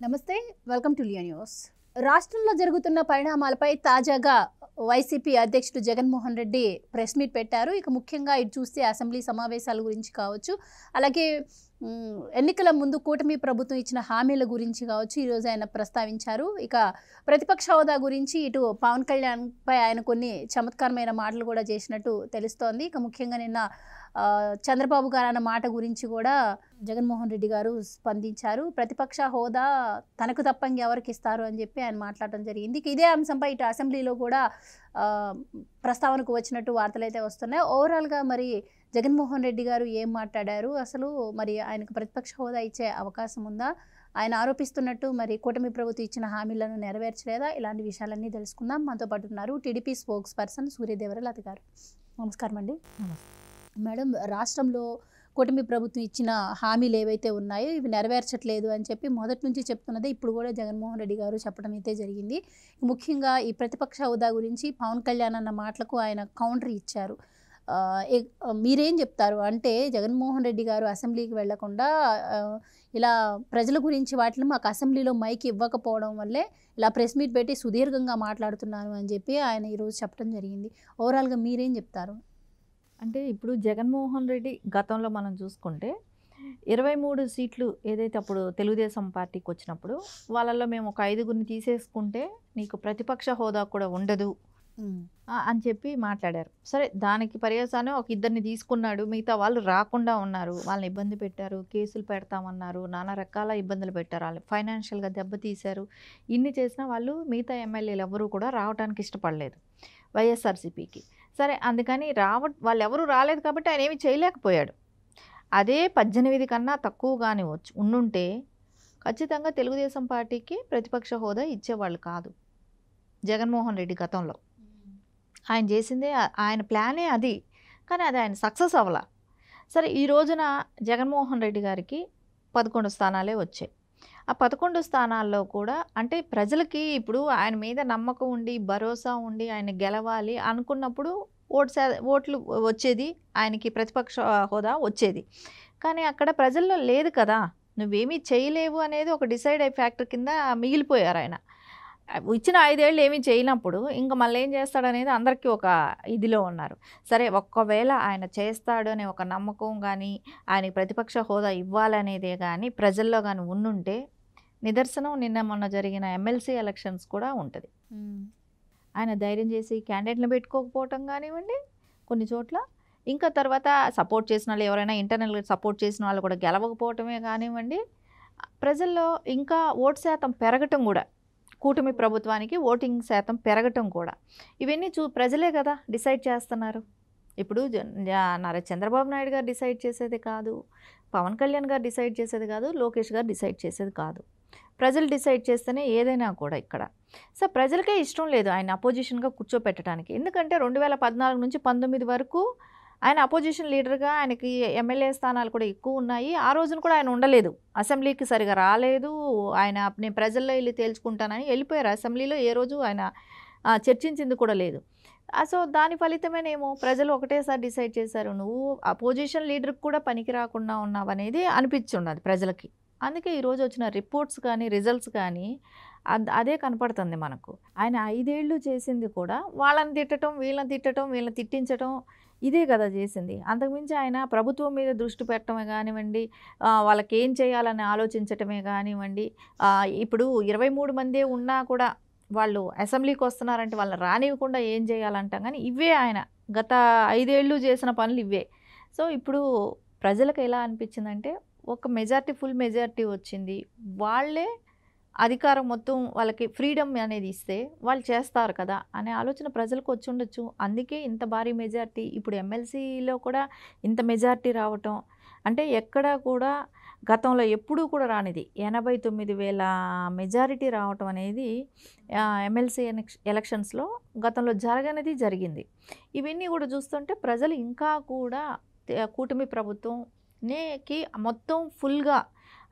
నమస్తే, welcome to Liya news. రాష్ట్రంలో జరుగుతున్న పరిణామాలపై తాజాగా వైసీపీ అధ్యక్షుడు జగన్మోహన్ రెడ్డి ప్రెస్ మీట్ పెట్టారు. ఇక ముఖ్యంగా ఇది చూస్తే అసెంబ్లీ సమావేశాల గురించి కావచ్చు, అలాగే ఎన్నికల ముందు కూటమి ప్రభుత్వం ఇచ్చిన హామీల గురించి కావచ్చు ఈరోజు ఆయన ప్రస్తావించారు. ఇక ప్రతిపక్ష హోదా గురించి ఇటు పవన్ కళ్యాణ్పై ఆయన కొన్ని చమత్కారమైన మాటలు కూడా చేసినట్టు తెలుస్తోంది. ఇక ముఖ్యంగా నిన్న చంద్రబాబు గారు అన్న మాట గురించి కూడా జగన్మోహన్ రెడ్డి గారు స్పందించారు. ప్రతిపక్ష హోదా తనకు తప్ప ఇంకెవరికి ఇస్తారు అని చెప్పి ఆయన మాట్లాడటం జరిగింది. ఇదే అంశంపై ఇటు అసెంబ్లీలో కూడా ప్రస్తావనకు వచ్చినట్టు వార్తలు అయితే వస్తున్నాయి. ఓవరాల్గా మరి జగన్మోహన్ రెడ్డి గారు ఏం మాట్లాడారు, అసలు మరి ఆయనకు ప్రతిపక్ష హోదా ఇచ్చే అవకాశం ఉందా, ఆయన ఆరోపిస్తున్నట్టు మరి కూటమి ప్రభుత్వం ఇచ్చిన హామీలను నెరవేర్చలేదా, ఇలాంటి విషయాలన్నీ తెలుసుకుందాం. మనతో పాటు ఉన్నారు టీడీపీ స్పోక్స్ పర్సన్ సూర్యదేవరలత గారు. నమస్కారం అండి. మేడం, రాష్ట్రంలో కూటమి ప్రభుత్వం ఇచ్చిన హామీలు ఏవైతే ఉన్నాయో ఇవి నెరవేర్చట్లేదు అని చెప్పి మొదటి నుంచి చెప్తున్నదే ఇప్పుడు కూడా జగన్మోహన్ రెడ్డి గారు చెప్పడం అయితే జరిగింది. ముఖ్యంగా ఈ ప్రతిపక్ష హోదా గురించి పవన్ కళ్యాణ్ అన్న మాటలకు ఆయన కౌంటర్ ఇచ్చారు. మీరేం చెప్తారు? అంటే జగన్మోహన్ రెడ్డి గారు అసెంబ్లీకి వెళ్లకుండా ఇలా ప్రజల గురించి వాటిని మాకు అసెంబ్లీలో మైక్ ఇవ్వకపోవడం వల్లే ఇలా ప్రెస్ మీట్ పెట్టి సుదీర్ఘంగా మాట్లాడుతున్నాను అని చెప్పి ఆయన ఈరోజు చెప్పడం జరిగింది. ఓవరాల్గా మీరేం చెప్తారు? అంటే ఇప్పుడు జగన్మోహన్ రెడ్డి గతంలో మనం చూసుకుంటే 23 సీట్లు ఏదైతే అప్పుడు తెలుగుదేశం పార్టీకి వచ్చినప్పుడు వాళ్ళల్లో మేము ఒక 5గురిని తీసేసుకుంటే నీకు ప్రతిపక్ష హోదా కూడా ఉండదు అని చెప్పి మాట్లాడారు. సరే, దానికి పర్యాసానే ఒక 2 తీసుకున్నాడు, మిగతా వాళ్ళు రాకుండా ఉన్నారు, వాళ్ళని ఇబ్బంది పెట్టారు, కేసులు పెడతామన్నారు, నానా రకాల ఇబ్బందులు పెట్టారు, వాళ్ళు ఫైనాన్షియల్గా దెబ్బతీశారు. ఇన్ని చేసినా వాళ్ళు మిగతా ఎమ్మెల్యేలు ఎవరూ కూడా రావడానికి ఇష్టపడలేదు వైఎస్ఆర్సీపీకి. సరే, అందుకని వాళ్ళు ఎవరు రాలేదు కాబట్టి ఆయన ఏమి చేయలేకపోయాడు. అదే 18 కన్నా తక్కువగానే ఉండుంటే ఖచ్చితంగా తెలుగుదేశం పార్టీకి ప్రతిపక్ష హోదా ఇచ్చేవాళ్ళు కాదు జగన్మోహన్ రెడ్డి గతంలో. ఆయన చేసిందే, ఆయన ప్లానే అది, కానీ అది ఆయన సక్సెస్ అవ్వాల. సరే, ఈ రోజున జగన్మోహన్ రెడ్డి గారికి 11 స్థానాలే వచ్చాయి. ఆ 11 స్థానాల్లో కూడా అంటే ప్రజలకి ఇప్పుడు ఆయన మీద నమ్మకం ఉండి భరోసా ఉండి ఆయన గెలవాలి అనుకున్నప్పుడు ఓట్లు వచ్చేది, ఆయనకి ప్రతిపక్ష హోదా వచ్చేది. కానీ అక్కడ ప్రజల్లో లేదు కదా, నువ్వేమీ చేయలేవు అనేది ఒక డిసైడ్ అయ్యే ఫ్యాక్టర్ కింద మిగిలిపోయారు. ఆయన ఇచ్చిన 5 ఏళ్ళు ఏమీ చేయనప్పుడు ఇంకా మళ్ళీ ఏం చేస్తాడనేది అందరికీ ఒక ఇదిలో ఉన్నారు. సరే, ఒక్కవేళ ఆయన చేస్తాడు అనే ఒక నమ్మకం కానీ ఆయనకి ప్రతిపక్ష హోదా ఇవ్వాలనేదే కానీ ప్రజల్లో కానీ ఉండుంటే నిదర్శనం నిన్న మొన్న జరిగిన ఎమ్మెల్సీ ఎలక్షన్స్ కూడా ఉంటుంది. ఆయన ధైర్యం చేసి క్యాండిడేట్ని పెట్టుకోకపోవటం కానివ్వండి కొన్ని చోట్ల, ఇంకా తర్వాత సపోర్ట్ చేసిన వాళ్ళు ఎవరైనా ఇంటర్నల్గా సపోర్ట్ చేసిన వాళ్ళు కూడా గెలవకపోవటమే కానివ్వండి, ప్రజల్లో ఇంకా ఓటు శాతం పెరగటం కూడా, కూటమి ప్రభుత్వానికి ఓటింగ్ శాతం పెరగటం కూడా, ఇవన్నీ ప్రజలే కదా డిసైడ్ చేస్తున్నారు. ఇప్పుడు చంద్రబాబు నాయుడు గారు డిసైడ్ చేసేది కాదు, పవన్ కళ్యాణ్ గారు డిసైడ్ చేసేది కాదు, లోకేష్ గారు డిసైడ్ చేసేది కాదు. ప్రజలు డిసైడ్ చేస్తేనే ఏదైనా కూడా ఇక్కడ. సో ప్రజలకే ఇష్టం లేదు ఆయన అపోజిషన్గా కూర్చోపెట్టడానికి. ఎందుకంటే 2014 నుంచి 19 వరకు ఆయన అపోజిషన్ లీడర్గా, ఆయనకి ఎమ్మెల్యే స్థానాలు కూడా ఎక్కువ ఉన్నాయి. ఆ రోజున కూడా ఆయన ఉండలేదు, అసెంబ్లీకి సరిగా రాలేదు. ఆయన నేను ప్రజల్లో వెళ్ళి తేల్చుకుంటానని వెళ్ళిపోయారు. అసెంబ్లీలో ఏ రోజు ఆయన చర్చించింది కూడా లేదు. సో దాని ఫలితమేనేమో ప్రజలు ఒకటేసారి డిసైడ్ చేశారు, నువ్వు అపోజిషన్ లీడర్కి కూడా పనికి రాకుండా ఉన్నావు అనేది అనిపించున్నది ప్రజలకి. అందుకే ఈరోజు వచ్చిన రిపోర్ట్స్ కానీ రిజల్ట్స్ కానీ అదే కనపడుతుంది మనకు. ఆయన 5 ఏళ్ళు చేసింది కూడా వాళ్ళని తిట్టడం, వీళ్ళని తిట్టించడం, ఇదే కదా చేసింది. అంతకుమించి ఆయన ప్రభుత్వం మీద దృష్టి పెట్టడమే కానివ్వండి, వాళ్ళకి ఏం చేయాలని ఆలోచించటమే కానివ్వండి, ఇప్పుడు 23 మందే ఉన్నా కూడా వాళ్ళు అసెంబ్లీకి వస్తున్నారంటే వాళ్ళని రానివ్వకుండా ఏం చేయాలంటాం, కానీ ఇవే ఆయన గత 5 ఏళ్ళు చేసిన పనులు ఇవే. సో ఇప్పుడు ప్రజలకు ఎలా అనిపించిందంటే ఒక మెజారిటీ, ఫుల్ మెజారిటీ వచ్చింది, వాళ్ళే అధికారం మొత్తం వాళ్ళకి ఫ్రీడమ్ అనేది ఇస్తే వాళ్ళు చేస్తారు కదా అనే ఆలోచన ప్రజలకు వచ్చి ఉండొచ్చు. అందుకే ఇంత భారీ మెజారిటీ, ఇప్పుడు ఎమ్మెల్సీలో కూడా ఇంత మెజారిటీ రావటం అంటే ఎక్కడా కూడా గతంలో ఎప్పుడూ కూడా రానిది 89,000 మెజారిటీ రావటం అనేది ఎమ్మెల్సీ ఎలక్షన్స్లో గతంలో జరగనిది జరిగింది. ఇవన్నీ కూడా చూస్తుంటే ప్రజలు ఇంకా కూడా కూటమి ప్రభుత్వంకి మొత్తం ఫుల్గా,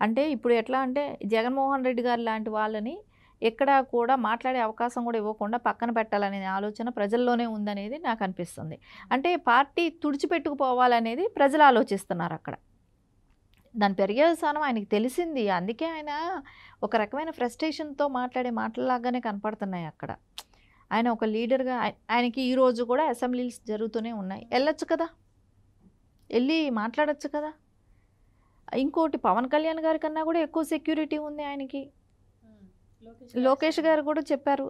అంటే ఇప్పుడు ఎట్లా అంటే జగన్మోహన్ రెడ్డి గారు లాంటి వాళ్ళని ఎక్కడా కూడా మాట్లాడే అవకాశం కూడా ఇవ్వకుండా పక్కన పెట్టాలనే ఆలోచన ప్రజల్లోనే ఉందనేది నాకు అనిపిస్తుంది. అంటే పార్టీ తుడిచిపెట్టుకుపోవాలనేది ప్రజలు ఆలోచిస్తున్నారు అక్కడ. దాని పర్యవసానం ఆయనకి తెలిసింది. అందుకే ఆయన ఒక రకమైన ఫ్రస్ట్రేషన్‌తో మాట్లాడే మాటల్లాగానే కనపడుతున్నాయి అక్కడ. ఆయన ఒక లీడర్‌గా ఆయనకి ఈరోజు కూడా అసెంబ్లీస్ జరుగుతూనే ఉన్నాయి. ఎళ్ళొచ్చు కదా! ఎళ్ళి మాట్లాడొచ్చు కదా! ఇంకోటి పవన్ కళ్యాణ్ గారి కన్నా కూడా ఎక్కువ సెక్యూరిటీ ఉంది ఆయనకి. లోకేష్ గారు కూడా చెప్పారు.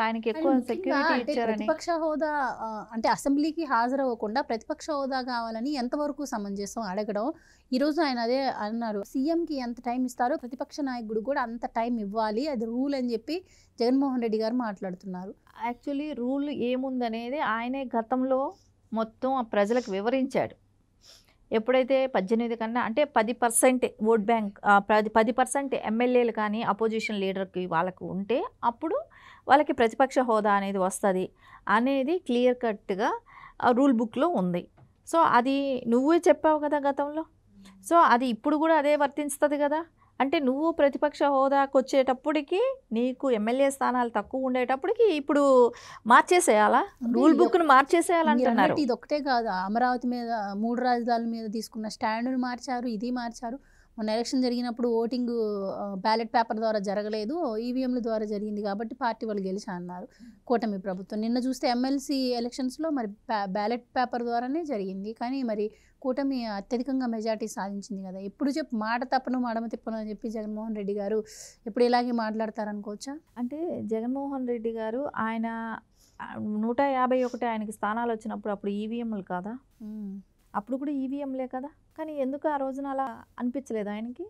ఆయనకి ఎక్కువ సెక్యూరిటీ అంటే ఇచ్చారని. ప్రతిపక్ష హోదా అంటే అసెంబ్లీకి హాజరవ్వకుండా ప్రతిపక్ష హోదా కావాలని ఎంతవరకు సమంజసం అడగడం. ఈరోజు ఆయన అదే అన్నారు. సీఎంకి ఎంత టైం ఇస్తారో ప్రతిపక్ష నాయకుడు కూడా అంత టైం ఇవ్వాలి. అది రూల్ అని చెప్పి జగన్మోహన్ రెడ్డి గారు మాట్లాడుతున్నారు. యాక్చువల్లీ రూల్ ఏముందనేది ఆయనే గతంలో మొత్తం ఆ ప్రజలకు వివరించాడు. ఎప్పుడైతే 18 కన్నా అంటే 10% ఓట్ బ్యాంక్ 10% ఎమ్మెల్యేలు కానీ అపోజిషన్ లీడర్కి వాళ్ళకు ఉంటే అప్పుడు వాళ్ళకి ప్రతిపక్ష హోదా అనేది వస్తుంది అనేది క్లియర్ కట్గా రూల్ బుక్లో ఉంది. సో అది నువ్వే చెప్పావు కదా గతంలో. సో అది ఇప్పుడు కూడా అదే వర్తిస్తుంది కదా. అంటే నువ్వు ప్రతిపక్ష హోదాకు వచ్చేటప్పటికి నీకు ఎమ్మెల్యే స్థానాలు తక్కువ ఉండేటప్పటికి ఇప్పుడు మార్చేసేయాలా, రూల్ బుక్ను మార్చేసేయాలంటున్నారు. ఇది ఒకటే కాదు, అమరావతి మీద 3 రాజధానుల మీద తీసుకున్న స్టాండ్ను మార్చారు, ఇది మార్చారు. మొన్న ఎలక్షన్ జరిగినప్పుడు ఓటింగ్ బ్యాలెట్ పేపర్ ద్వారా జరగలేదు, ఈవీఎంల ద్వారా జరిగింది కాబట్టి పార్టీ వాళ్ళు గెలిచా అన్నారు కూటమి ప్రభుత్వం. నిన్న చూస్తే ఎమ్మెల్సీ ఎలక్షన్స్లో మరి బ్యాలెట్ పేపర్ ద్వారానే జరిగింది, కానీ మరి కూటమి అత్యధికంగా మెజార్టీ సాధించింది కదా. ఎప్పుడు చెప్పు మాట తప్పను మడమ తిప్పను అని చెప్పి జగన్మోహన్ రెడ్డి గారు ఎప్పుడు ఇలాగే మాట్లాడతారనుకోవచ్చా? అంటే జగన్మోహన్ రెడ్డి గారు ఆయన 151 ఆయనకి స్థానాలు వచ్చినప్పుడు అప్పుడు ఈవీఎంలు కాదా, అప్పుడు కూడా ఈవీఎంలే కదా. కానీ ఎందుకు ఆ రోజున అలా అనిపించలేదు ఆయనకి?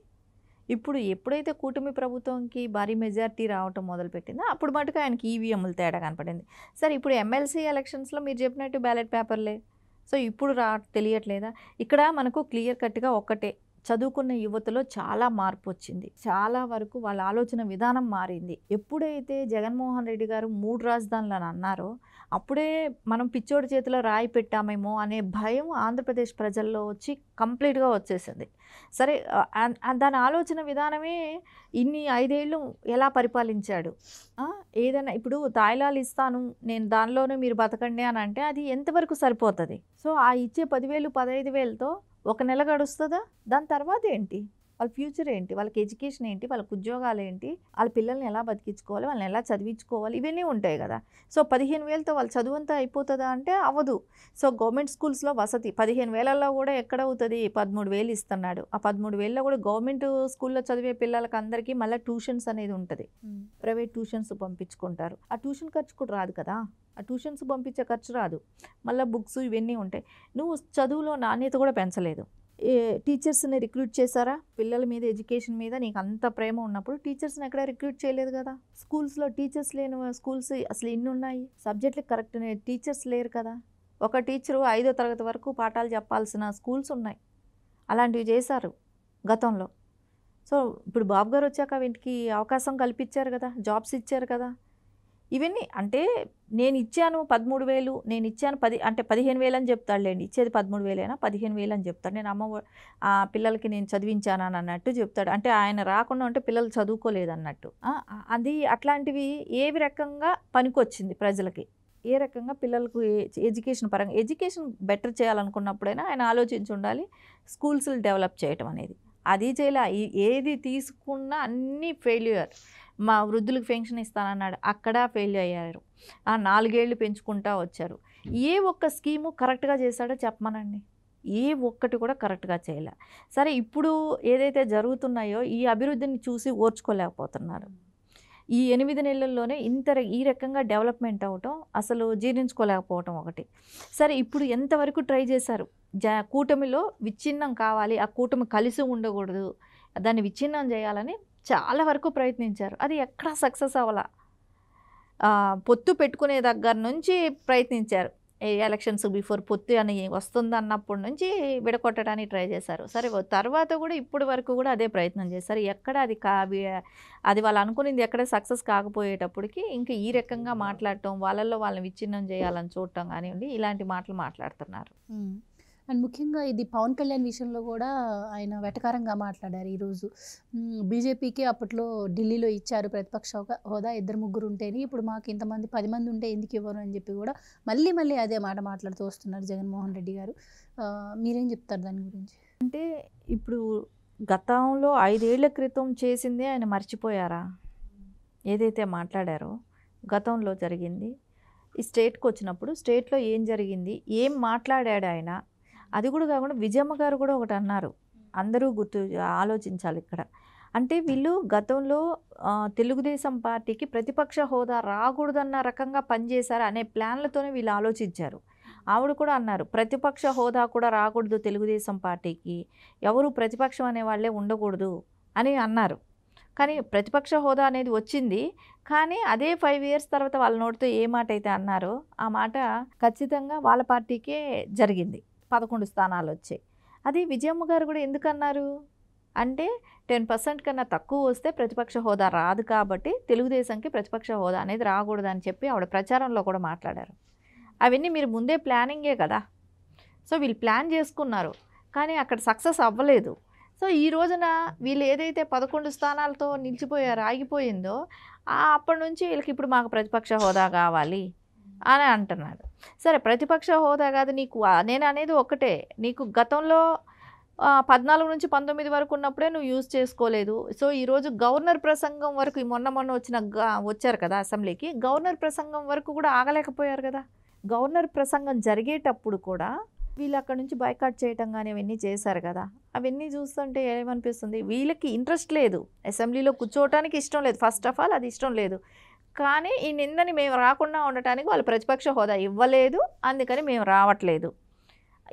ఇప్పుడు ఎప్పుడైతే కూటమి ప్రభుత్వంకి భారీ మెజార్టీ రావటం మొదలుపెట్టిందో అప్పుడు మటుకు ఆయనకి ఈవీఎంలు తేడా కనపడింది. సరే ఇప్పుడు ఎమ్మెల్సీ ఎలక్షన్స్లో మీరు చెప్పినట్టు బ్యాలెట్ పేపర్లే. సో ఇప్పుడు తెలియట్లేదా? ఇక్కడ మనకు క్లియర్ కట్గా ఒక్కటే, చదువుకున్న యువతలో చాలా మార్పు వచ్చింది. చాలా వరకు వాళ్ళ ఆలోచన విధానం మారింది. ఎప్పుడైతే జగన్మోహన్ రెడ్డి గారు 3 రాజధానులను అన్నారో అప్పుడే మనం పిచ్చోడి చేతిలో రాయి పెట్టామేమో అనే భయం ఆంధ్రప్రదేశ్ ప్రజల్లో వచ్చి కంప్లీట్గా వచ్చేసింది. సరే దాని ఆలోచన విధానమే ఇన్ని 5 ఏళ్ళు ఎలా పరిపాలించాడు. ఏదైనా ఇప్పుడు తాయిలాలు ఇస్తాను నేను దానిలోనే మీరు బతకండి అని అంటే అది ఎంతవరకు సరిపోతుంది? సో ఆ ఇచ్చే 10,000 15,000తో ఒక నెల గడుస్తుందా? దాని తర్వాత ఏంటి? వాళ్ళ ఫ్యూచర్ ఏంటి? వాళ్ళకి ఎడ్యుకేషన్ ఏంటి? వాళ్ళకి ఉద్యోగాలు ఏంటి? వాళ్ళ పిల్లల్ని ఎలా బతికించుకోవాలి? వాళ్ళని ఎలా చదివించుకోవాలి? ఇవన్నీ ఉంటాయి కదా. సో 15,000తో వాళ్ళ చదువు అంతా అయిపోతుందా అంటే అవ్వదు. సో గవర్నమెంట్ స్కూల్స్లో వసతి 15,000లో కూడా ఎక్కడ అవుతుంది? 13,000 ఇస్తున్నాడు. ఆ 13,000లో కూడా గవర్నమెంట్ స్కూల్లో చదివే పిల్లలకి అందరికీ మళ్ళీ ట్యూషన్స్ అనేది ఉంటుంది. ప్రైవేట్ ట్యూషన్స్ పంపించుకుంటారు. ఆ ట్యూషన్ ఖర్చు కూడా రాదు కదా. ఆ ట్యూషన్స్ పంపించే ఖర్చు రాదు. మళ్ళీ బుక్స్ ఇవన్నీ ఉంటాయి. నువ్వు చదువులో నాణ్యత కూడా పెంచలేదు. టీచర్స్ని రిక్రూట్ చేశారా? పిల్లల మీద ఎడ్యుకేషన్ మీద నీకు అంత ప్రేమ ఉన్నప్పుడు టీచర్స్ని ఎక్కడ రిక్రూట్ చేయలేదు కదా. స్కూల్స్లో టీచర్స్ లేని స్కూల్స్ అసలు ఎన్ని ఉన్నాయి? సబ్జెక్టులకు కరెక్ట్ టీచర్స్ లేరు కదా. ఒక టీచరు 5వ తరగతి వరకు పాఠాలు చెప్పాల్సిన స్కూల్స్ ఉన్నాయి. అలాంటివి చేశారు గతంలో. సో ఇప్పుడు బాబు గారు వచ్చాక వీటికి అవకాశం కల్పించారు కదా, జాబ్స్ ఇచ్చారు కదా. ఇవన్నీ అంటే నేను ఇచ్చాను 13,000, నేను ఇచ్చాను 15,000 అని చెప్తాడులేండి. ఇచ్చేది 13,000 15,000 అని చెప్తాడు. నేను పిల్లలకి నేను చదివించాను అని అన్నట్టు చెప్తాడు. అంటే ఆయన రాకుండా ఉంటే పిల్లలు చదువుకోలేదు అన్నట్టు. అది అట్లాంటివి ఏవి రకంగా పనికొచ్చింది ప్రజలకి, ఏ రకంగా పిల్లలకు ఎడ్యుకేషన్ పరంగా ఎడ్యుకేషన్ బెటర్ చేయాలనుకున్నప్పుడైనా ఆయన ఆలోచించి ఉండాలి. స్కూల్స్ డెవలప్ చేయటం అనేది అది చేయలే. ఏది తీసుకున్నా అన్నీ ఫెయిల్యూర్. మా వృద్ధులకు పెన్షన్ ఇస్తానన్నాడు, అక్కడ ఫెయిల్ అయ్యారు. 4 ఏళ్ళు పెంచుకుంటా వచ్చారు. ఏ ఒక్క స్కీము కరెక్ట్గా చేశాడో చెప్పమనండి. ఏ ఒక్కటి కూడా కరెక్ట్గా చేయలే. సరే ఇప్పుడు ఏదైతే జరుగుతున్నాయో ఈ అభివృద్ధిని చూసి ఓర్చుకోలేకపోతున్నారు. ఈ 8 నెలల్లోనే ఈ రకంగా డెవలప్మెంట్ అవ్వటం అసలు జీర్ణించుకోలేకపోవటం ఒకటి. సరే ఇప్పుడు ఎంతవరకు ట్రై చేశారు? కూటమిలో విచ్ఛిన్నం కావాలి, ఆ కూటమి కలిసి ఉండకూడదు, దాన్ని విచ్ఛిన్నం చేయాలని చాలా వరకు ప్రయత్నించారు. అది ఎక్కడా సక్సెస్ అవ్వాల. పొత్తు పెట్టుకునే దగ్గర నుంచి ప్రయత్నించారు. ఎలక్షన్స్ బిఫోర్ పొత్తు అని వస్తుంది అన్నప్పటి నుంచి విడగొట్టడానికి ట్రై చేశారు. సరే తర్వాత కూడా ఇప్పటి వరకు కూడా అదే ప్రయత్నం చేశారు. ఎక్కడ అది వాళ్ళు అనుకునేది ఎక్కడ సక్సెస్ కాకపోయేటప్పటికి ఇంకా ఈ రకంగా మాట్లాడటం, వాళ్ళని విచ్ఛిన్నం చేయాలని చూడటం కానివ్వండి, ఇలాంటి మాటలు మాట్లాడుతున్నారు. అండ్ ముఖ్యంగా ఇది పవన్ కళ్యాణ్ విషయంలో కూడా ఆయన వెటకారంగా మాట్లాడారు ఈరోజు. బీజేపీకి అప్పట్లో ఢిల్లీలో ఇచ్చారు ప్రతిపక్ష హోదా 2-3 ఉంటేనే, ఇప్పుడు మాకు ఇంతమంది 10 మంది ఉంటే ఎందుకు ఇవ్వరు అని చెప్పి కూడా మళ్ళీ అదే మాట మాట్లాడుతూ వస్తున్నారు జగన్మోహన్ రెడ్డి గారు. మీరేం చెప్తారు దాని గురించి? అంటే ఇప్పుడు గతంలో 5 ఏళ్ల క్రితం చేసిందే ఆయన మర్చిపోయారా? ఏదైతే మాట్లాడారో గతంలో జరిగింది, ఈ స్టేట్కి వచ్చినప్పుడు స్టేట్లో ఏం జరిగింది, ఏం మాట్లాడాడు ఆయన, అది కూడా కాకుండా విజయమ్మ గారు కూడా ఒకటి అన్నారు. అందరూ ఆలోచించాలి ఇక్కడ. అంటే వీళ్ళు గతంలో తెలుగుదేశం పార్టీకి ప్రతిపక్ష హోదా రాకూడదన్న రకంగా పనిచేశారు అనే ప్లాన్లతోనే వీళ్ళు ఆలోచించారు. ఆవిడ కూడా అన్నారు, ప్రతిపక్ష హోదా కూడా రాకూడదు తెలుగుదేశం పార్టీకి, ఎవరు ప్రతిపక్షం అనే వాళ్ళే ఉండకూడదు అని అన్నారు. కానీ ప్రతిపక్ష హోదా అనేది వచ్చింది. కానీ అదే 5 years తర్వాత వాళ్ళ నోటితో ఏ మాట అయితే అన్నారో ఆ మాట ఖచ్చితంగా వాళ్ళ పార్టీకే జరిగింది. 11 స్థానాలు వచ్చాయి. అది విజయమ్మ గారు కూడా ఎందుకన్నారు అంటే 10% కన్నా తక్కువ వస్తే ప్రతిపక్ష హోదా రాదు కాబట్టి తెలుగుదేశంకి ప్రతిపక్ష హోదా అనేది రాకూడదని చెప్పి ఆవిడ ప్రచారంలో కూడా మాట్లాడారు. అవన్నీ మీరు ముందే ప్లానింగే కదా. సో వీళ్ళు ప్లాన్ చేసుకున్నారు కానీ అక్కడ సక్సెస్ అవ్వలేదు. సో ఈ రోజున వీళ్ళు ఏదైతే 11 స్థానాలతో నిలిచిపోయారో, ఆగిపోయిందో, అప్పటి నుంచి వీళ్ళకి ఇప్పుడు మాకు ప్రతిపక్ష హోదా కావాలి అని అంటున్నారు. సరే ప్రతిపక్ష హోదా కాదు నీకు, నేను అనేది ఒకటే, నీకు గతంలో 14 నుంచి 19 వరకు ఉన్నప్పుడే నువ్వు యూజ్ చేసుకోలేదు. సో ఈరోజు గవర్నర్ ప్రసంగం వరకు మొన్న వచ్చారు కదా అసెంబ్లీకి, గవర్నర్ ప్రసంగం వరకు కూడా ఆగలేకపోయారు కదా. గవర్నర్ ప్రసంగం జరిగేటప్పుడు కూడా వీళ్ళు అక్కడ నుంచి బైకాట్ చేయటం కానీ అవన్నీ చేశారు కదా. అవన్నీ చూస్తుంటే ఏమనిపిస్తుంది, వీళ్ళకి ఇంట్రెస్ట్ లేదు, అసెంబ్లీలో కూర్చోవటానికి ఇష్టం లేదు. ఫస్ట్ ఆఫ్ ఆల్ అది ఇష్టం లేదు. కానీ ఈ నిందని మేము రాకుండా ఉండటానికి వాళ్ళు ప్రతిపక్ష హోదా ఇవ్వలేదు, అందుకని మేము రావట్లేదు.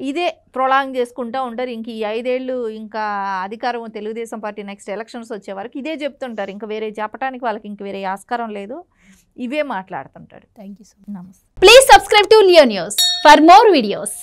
ఇదే ప్రొలాంగ్ చేసుకుంటూ ఉంటారు. ఇంక ఈ 5 ఏళ్ళు ఇంకా అధికారం తెలుగుదేశం పార్టీ నెక్స్ట్ ఎలక్షన్స్ వచ్చే వరకు ఇదే చెప్తుంటారు. ఇంకా వేరే చెప్పడానికి వాళ్ళకి ఇంక వేరే ఆస్కారం లేదు. ఇవే మాట్లాడుతుంటారు. Thank you so much. నమస్తే. Please subscribe to Leo news for more videos.